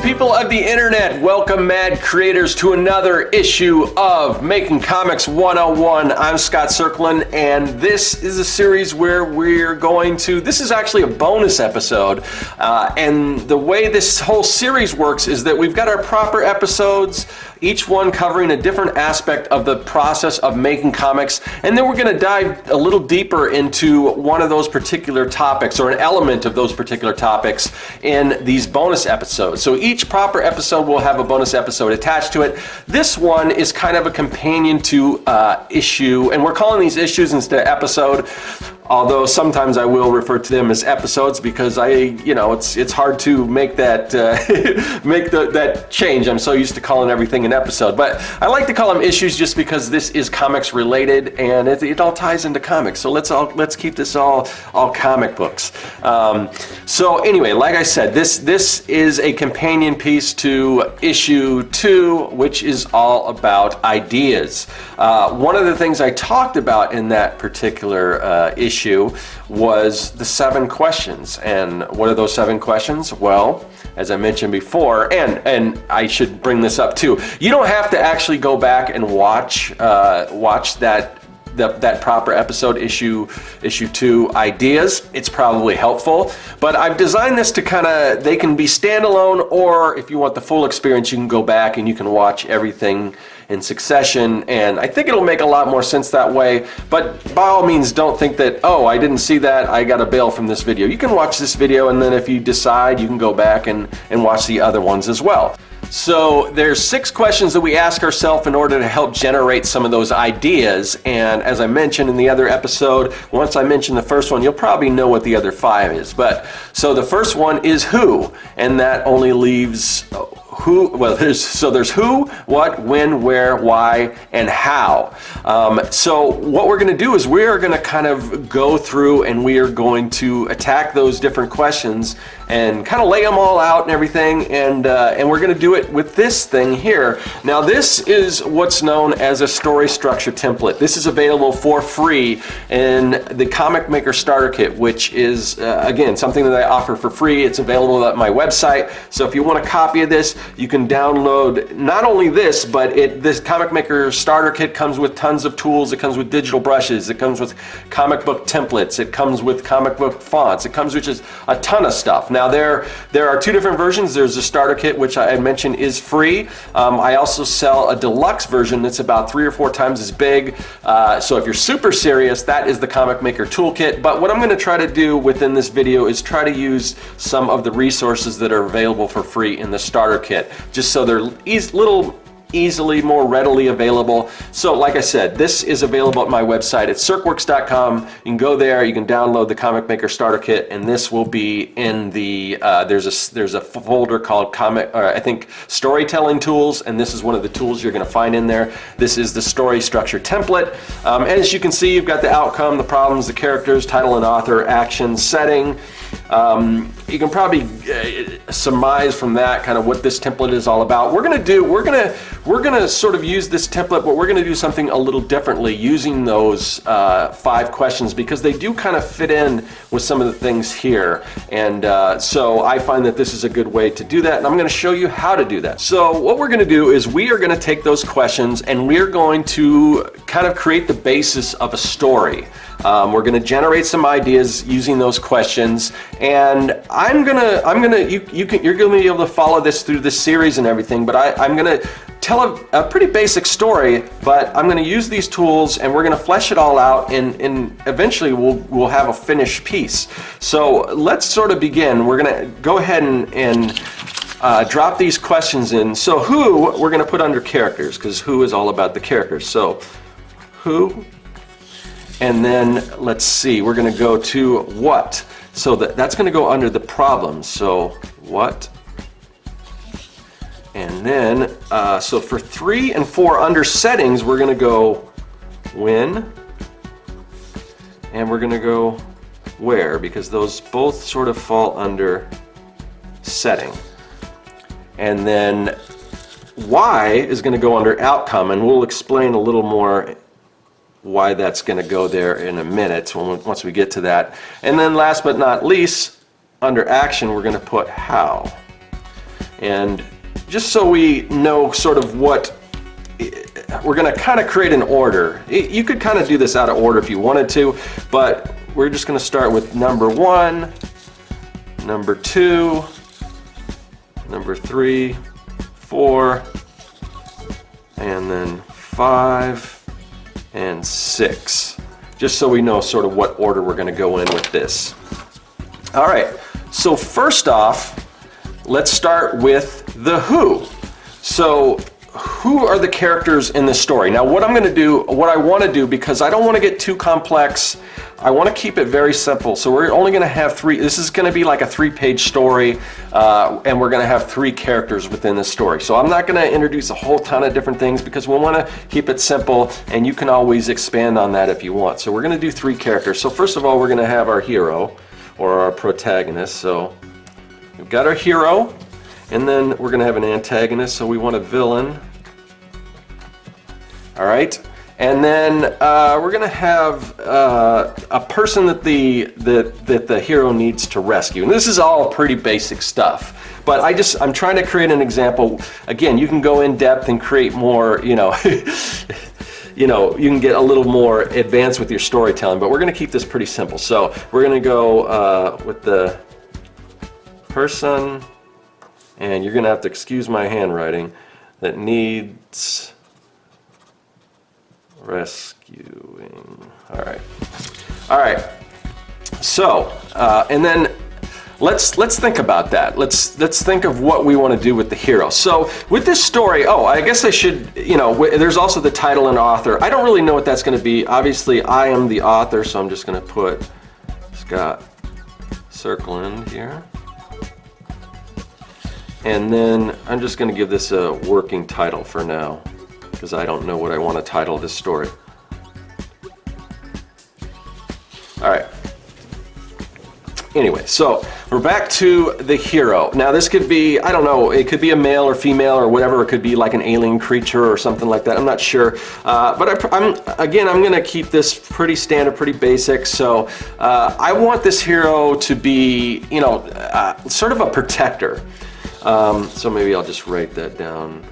people of the internet. Welcome, mad creators, to another issue of Making Comics 101. I'm Scott Serkland, and this is a series where we're going to, this is actually a bonus episode, and the way this whole series works is that we've got our proper episodes, each one covering a different aspect of the process of making comics, and then we're going to dive a little deeper into one of those particular topics, or an element of those particular topics, in these bonus episodes. So each proper episode will have a bonus episode attached to it. This one is kind of a companion to issue, and we're calling these issues instead of episode. Although sometimes I will refer to them as episodes because it's hard to make that that change. I'm so used to calling everything an episode, but I like to call them issues just because this is comics related and it all ties into comics. So let's keep this all comic books. So anyway, like I said, this is a companion piece to issue 2, which is all about ideas. One of the things I talked about in that particular issue was the 7 questions. And what are those 7 questions? Well, as I mentioned before, and I should bring this up too, you don't have to actually go back and watch that proper episode, issue 2 ideas. It's probably helpful, but I've designed this to they can be standalone, or if you want the full experience, you can go back and you can watch everything in succession, and I think it'll make a lot more sense that way. But by all means, don't think that, oh, I didn't see that, I got to bail from this video. You can watch this video, and then if you decide, you can go back and watch the other ones as well. So there's 6 questions that we ask ourselves in order to help generate some of those ideas, and as I mentioned in the other episode, once I mention the first one, you'll probably know what the other 5 is. But so the first one is who, and that only leaves who. Well, there's who, what, when, where, why, and how. So what we're going to do is we are going to kind of go through and we are going to attack those different questions and kind of lay them all out and everything, and we're going to do it with this thing here. Now this is what's known as a story structure template. This is available for free in the Comic Maker Starter Kit, which is again something that I offer for free. It's available at my website, so if you want a copy of this, you can download not only this, but this Comic Maker Starter Kit comes with tons of tools. It comes with digital brushes, it comes with comic book templates, it comes with comic book fonts, it comes with just a ton of stuff. Now there are 2 different versions. There's a starter kit, which I mentioned is free. I also sell a deluxe version that's about 3 or 4 times as big. So if you're super serious, that is the Comic Maker Toolkit. But what I'm going to try to do within this video is try to use some of the resources that are available for free in the starter kit, just so they're easily, more readily available. So like I said, this is available at my website. It's Serkworks.com. You can go there, you can download the Comic Maker Starter Kit, and this will be in the, there's a folder called Storytelling Tools, and this is one of the tools you're gonna find in there. This is the story structure template. As you can see, you've got the outcome, the problems, the characters, title and author, action, setting. You can probably surmise from that kind of what this template is all about. We're gonna sort of use this template, but we're gonna do something a little differently using those 5 questions, because they do kind of fit in with some of the things here. And so I find that this is a good way to do that, and I'm gonna show you how to do that. So what we're gonna do is we are gonna take those questions and we're going to kind of create the basis of a story. We're going to generate some ideas using those questions, and you're going to be able to follow this through this series and everything. But I'm going to tell a pretty basic story, but I'm going to use these tools and we're going to flesh it all out, and eventually we'll have a finished piece. So let's sort of begin. We're going to go ahead and drop these questions in. So who we're going to put under characters, because who is all about the characters. So who. And then let's see, we're going to go to what. So that's going to go under the problems. So what. And then, so for 3 and 4 under settings, we're going to go when. And we're going to go where, because those both sort of fall under setting. And then why is going to go under outcome, and we'll explain a little more why that's going to go there in a minute once we get to that. And then last but not least, under action, we're going to put how. And just so we know sort of what, we're going to kind of create an order. You could kind of do this out of order if you wanted to, but we're just going to start with number 1, number 2, number 3, 4, and then 5 and 6. Just so we know sort of what order we're going to go in with this. All right, so first off, let's start with the who. So who are the characters in this story? Now what I'm going to do, what I want to do, because I don't want to get too complex, I want to keep it very simple. So we're only going to have 3, this is going to be like a 3-page story, and we're going to have 3 characters within the story. So I'm not going to introduce a whole ton of different things because we want to keep it simple, and you can always expand on that if you want. So we're going to do 3 characters. So first of all, we're going to have our hero, or our protagonist. So we've got our hero, and then we're going to have an antagonist, so we want a villain. All right, and then we're going to have a person that the hero needs to rescue. And this is all pretty basic stuff, but I'm trying to create an example. Again, you can go in depth and create more, you know, you can get a little more advanced with your storytelling, but we're going to keep this pretty simple. So we're going to go with the person, and you're going to have to excuse my handwriting, that needs rescuing. All right. So, and then let's think about that. Let's think of what we want to do with the hero. So with this story, I guess I should, there's also the title and author. I don't really know what that's going to be. Obviously, I am the author, so I'm just going to put Scott Serkland here. And then I'm just going to give this a working title for now, because I don't know what I want to title this story. All right. Anyway, so we're back to the hero. Now this could be, I don't know, it could be a male or female or whatever. It could be like an alien creature or something like that. I'm not sure. But I'm going to keep this pretty standard, pretty basic. So I want this hero to be, sort of a protector. So maybe I'll just write that down.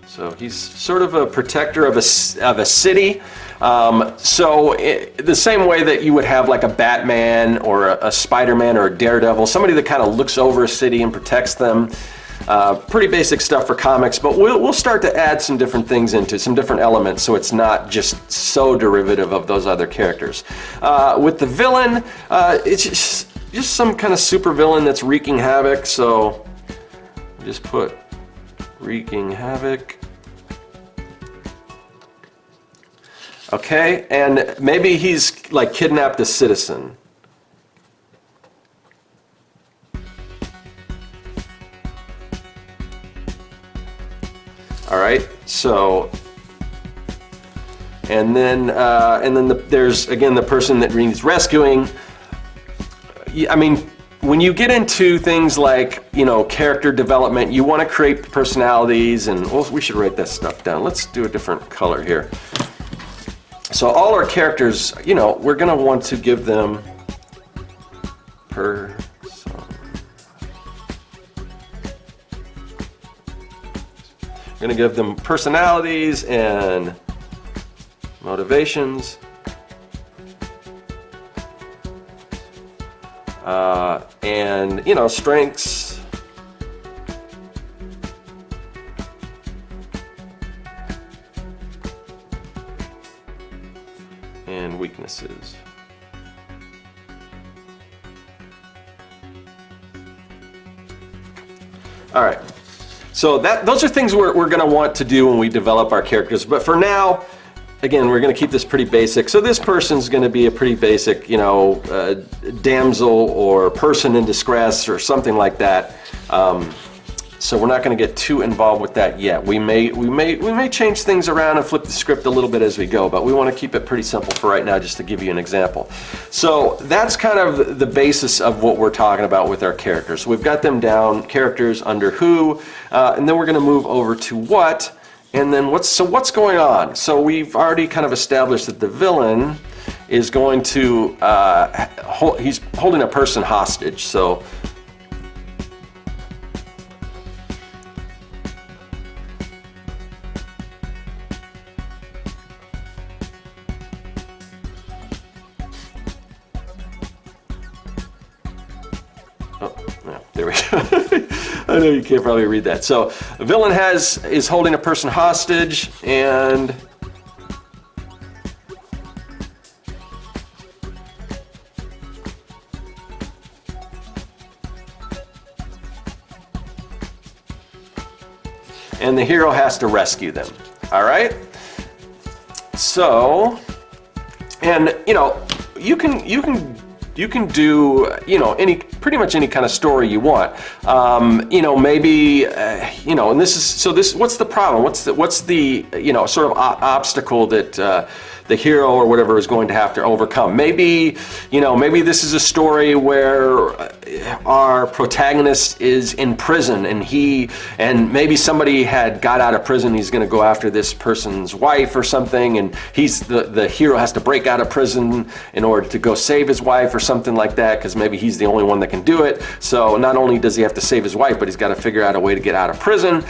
So he's sort of a protector of a city. The same way that you would have like a Batman or a Spider-Man or a Daredevil, somebody that kind of looks over a city and protects them. Pretty basic stuff for comics, but we'll start to add some different things into some different elements, so it's not just so derivative of those other characters. With the villain, it's just some kind of super villain that's wreaking havoc. So just put wreaking havoc. Okay, and maybe he's like kidnapped a citizen. All right, so, and then there's again the person that needs rescuing. I mean, when you get into things like character development, you want to create personalities, and we should write that stuff down. Let's do a different color here. So all our characters, we're going to want to give them We're going to give them personalities and motivations. And, strengths. And weaknesses. All right. So those are things we're going to want to do when we develop our characters. But for now, again, we're going to keep this pretty basic. So this person's going to be a pretty basic, damsel or person in distress or something like that. So we're not going to get too involved with that yet. We may change things around and flip the script a little bit as we go, but we want to keep it pretty simple for right now, just to give you an example. So that's kind of the basis of what we're talking about with our characters. So we've got them down, characters under who, and then we're going to move over to what, and then what's going on. So we've already kind of established that the villain is going to he's holding a person hostage. So there we go. I know you can't probably read that. So the villain is holding a person hostage, and the hero has to rescue them. All right. So, and you can do pretty much any kind of story you want. Maybe and this what's the problem? What's the sort of obstacle that the hero or whatever is going to have to overcome? Maybe this is a story where our protagonist is in prison, and maybe somebody had got out of prison. He's going to go after this person's wife or something, and the hero has to break out of prison in order to go save his wife or something like that, because maybe he's the only one that can do it. So not only does he have to save his wife, but he's got to figure out a way to get out of prison.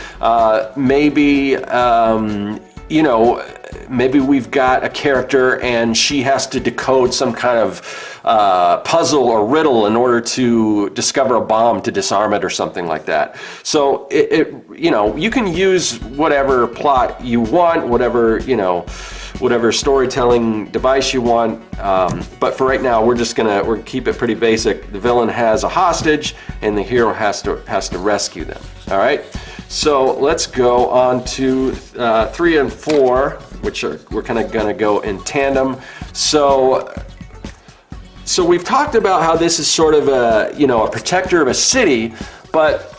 Maybe we've got a character and she has to decode some kind of puzzle or riddle in order to discover a bomb to disarm it or something like that. So you can use whatever plot you want, whatever storytelling device you want. But for right now, we're gonna keep it pretty basic. The villain has a hostage, and the hero has to rescue them. All right. So let's go on to 3 and 4, which we're kind of gonna go in tandem. So we've talked about how this is sort of a protector of a city, but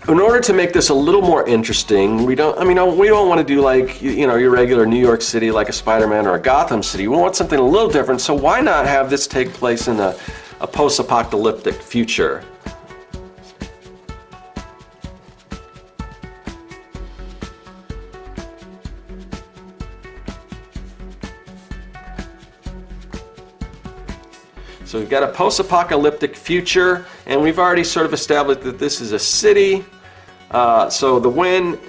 in order to make this a little more interesting, we don't want to do like your regular New York City, like a Spider-Man or a Gotham City. We want something a little different. So why not have this take place in a post-apocalyptic future? So we've got a post-apocalyptic future, and we've already sort of established that this is a city. So the when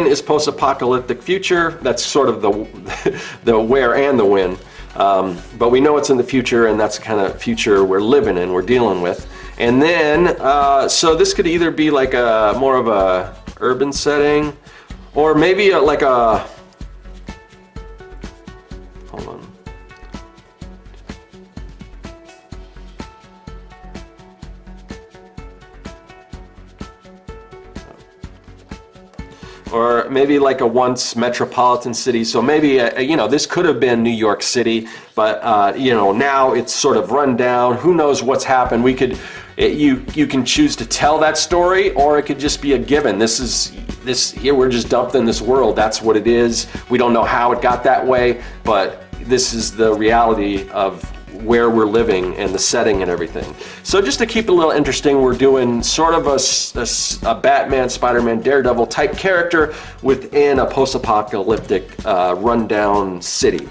is post-apocalyptic future. That's sort of the where and the when. But we know it's in the future, and that's the kind of future we're living in, we're dealing with. And then, so this could either be like more of a urban setting, or maybe hold on. Or maybe like a once metropolitan city. So maybe, this could have been New York City, but, now it's sort of run down. Who knows what's happened? You can choose to tell that story, or it could just be a given. Here we're just dumped in this world. That's what it is. We don't know how it got that way, but this is the reality of where we're living and the setting and everything. So just to keep it a little interesting, we're doing sort of a Batman, Spider-Man, Daredevil type character within a post-apocalyptic rundown city,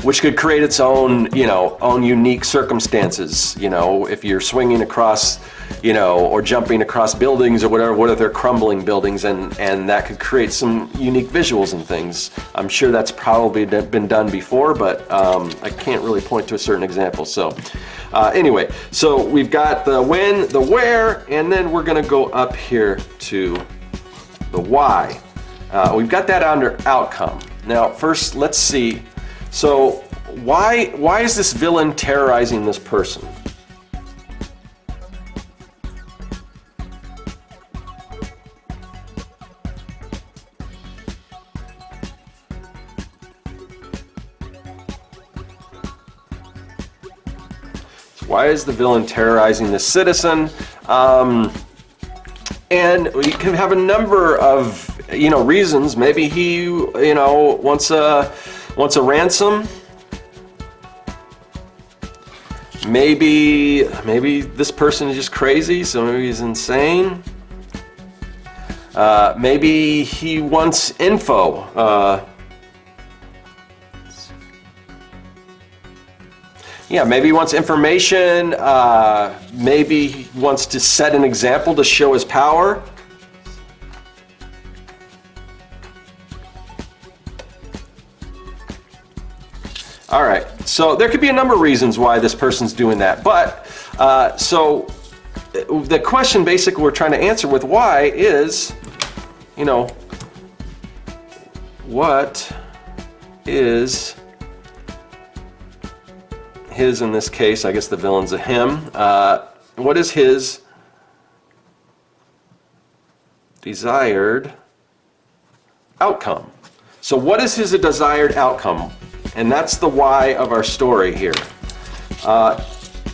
which could create its own unique circumstances. If you're swinging across, or jumping across buildings or whatever, what if they're crumbling buildings, and that could create some unique visuals and things. I'm sure that's probably been done before, but I can't really point to a certain example. So anyway, so we've got the when, the where, and then we're gonna go up here to the why. We've got that under outcome. Now first, let's see. So why is this villain terrorizing this person? Why is the villain terrorizing the citizen? And we can have a number of reasons. Maybe he wants a ransom. Maybe this person is just crazy, so maybe he's insane. Maybe he wants info. Yeah, maybe he wants information. Maybe he wants to set an example to show his power. All right, so there could be a number of reasons why this person's doing that, but so the question basically we're trying to answer with why is, you know, what is his, in this case, I guess the villain's a him, what is his desired outcome? So what is his desired outcome? And that's the why of our story here.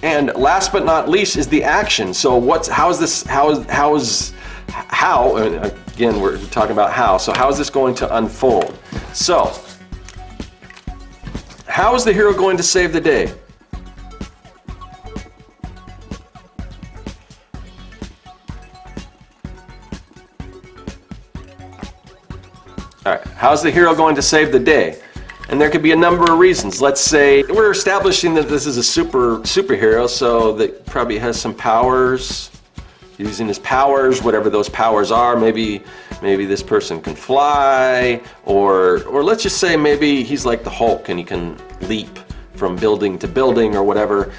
And last but not least is the action. So how and again, we're talking about how. So how is this going to unfold? So how is the hero going to save the day? All right, how's the hero going to save the day? And there could be a number of reasons. Let's say we're establishing that this is a superhero, so that probably has some powers. Using his powers, whatever those powers are, maybe this person can fly, or let's just say maybe he's like the Hulk and he can leap from building to building or whatever.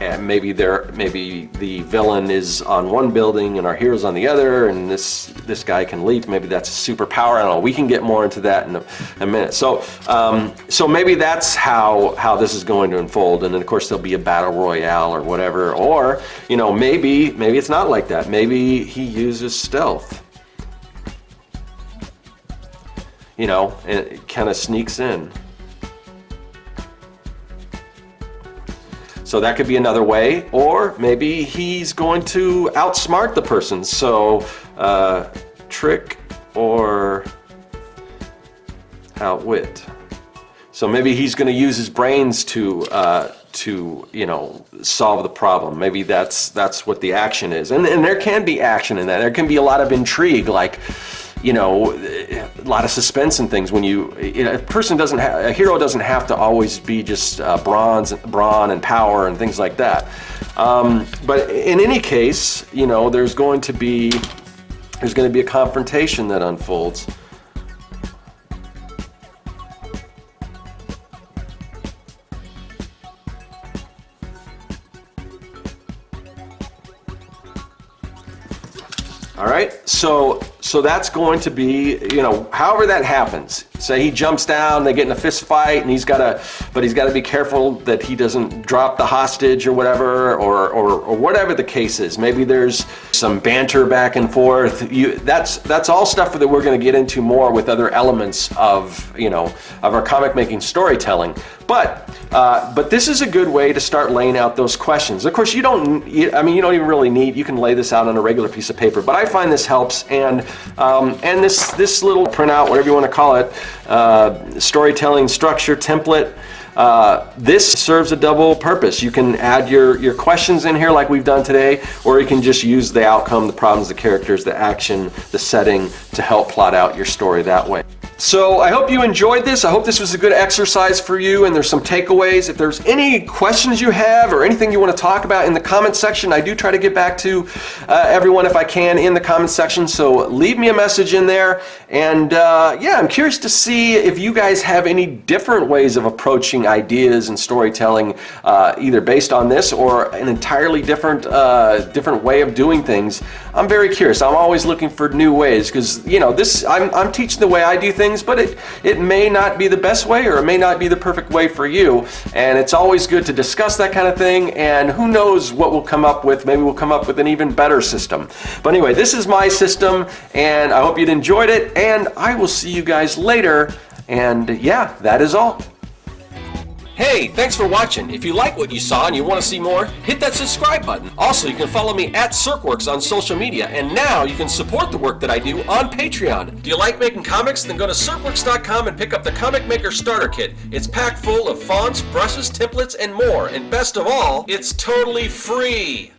And maybe the villain is on one building and our hero's on the other, and this guy can leap. Maybe that's a superpower. I don't know. We can get more into that in a minute. So maybe that's how this is going to unfold. And then of course there'll be a battle royale or whatever. Or maybe it's not like that. Maybe he uses stealth. And it kind of sneaks in. So that could be another way, or maybe he's going to outsmart the person. So trick or outwit. So maybe he's going to use his brains to solve the problem. Maybe that's what the action is. And there can be action in that. There can be a lot of intrigue, like a lot of suspense and things. When a hero doesn't have to always be just brawn and power and things like that. But in any case, there's going to be a confrontation that unfolds. All right, so that's going to be, however that happens. Say he jumps down, they get in a fist fight, and he's got to be careful that he doesn't drop the hostage or whatever, or whatever the case is. Maybe there's some banter back and forth. That's all stuff that we're going to get into more with other elements of our comic making storytelling. But this is a good way to start laying out those questions. Of course, you don't even really need. You can lay this out on a regular piece of paper. But I find this helps, and this little printout, whatever you want to call it, storytelling structure template. This serves a double purpose. You can add your questions in here like we've done today, or you can just use the outcome, the problems, the characters, the action, the setting to help plot out your story that way. So I hope you enjoyed this. I hope this was a good exercise for you and there's some takeaways. If there's any questions you have or anything you want to talk about in the comment section, I do try to get back to everyone if I can in the comment section. So leave me a message in there. And yeah, I'm curious to see if you guys have any different ways of approaching ideas and storytelling, either based on this or an entirely different way of doing things. I'm very curious. I'm always looking for new ways because, I'm teaching the way I do things, but it may not be the best way or it may not be the perfect way for you. And it's always good to discuss that kind of thing, and who knows what we'll come up with. Maybe we'll come up with an even better system. But anyway, this is my system, and I hope you'd enjoyed it, and I will see you guys later. And yeah, that is all. Hey, thanks for watching. If you like what you saw and you want to see more, hit that subscribe button. Also, you can follow me at Serkworks on social media, and now you can support the work that I do on Patreon. Do you like making comics? Then go to Serkworks.com and pick up the Comic Maker Starter Kit. It's packed full of fonts, brushes, templates, and more. And best of all, it's totally free.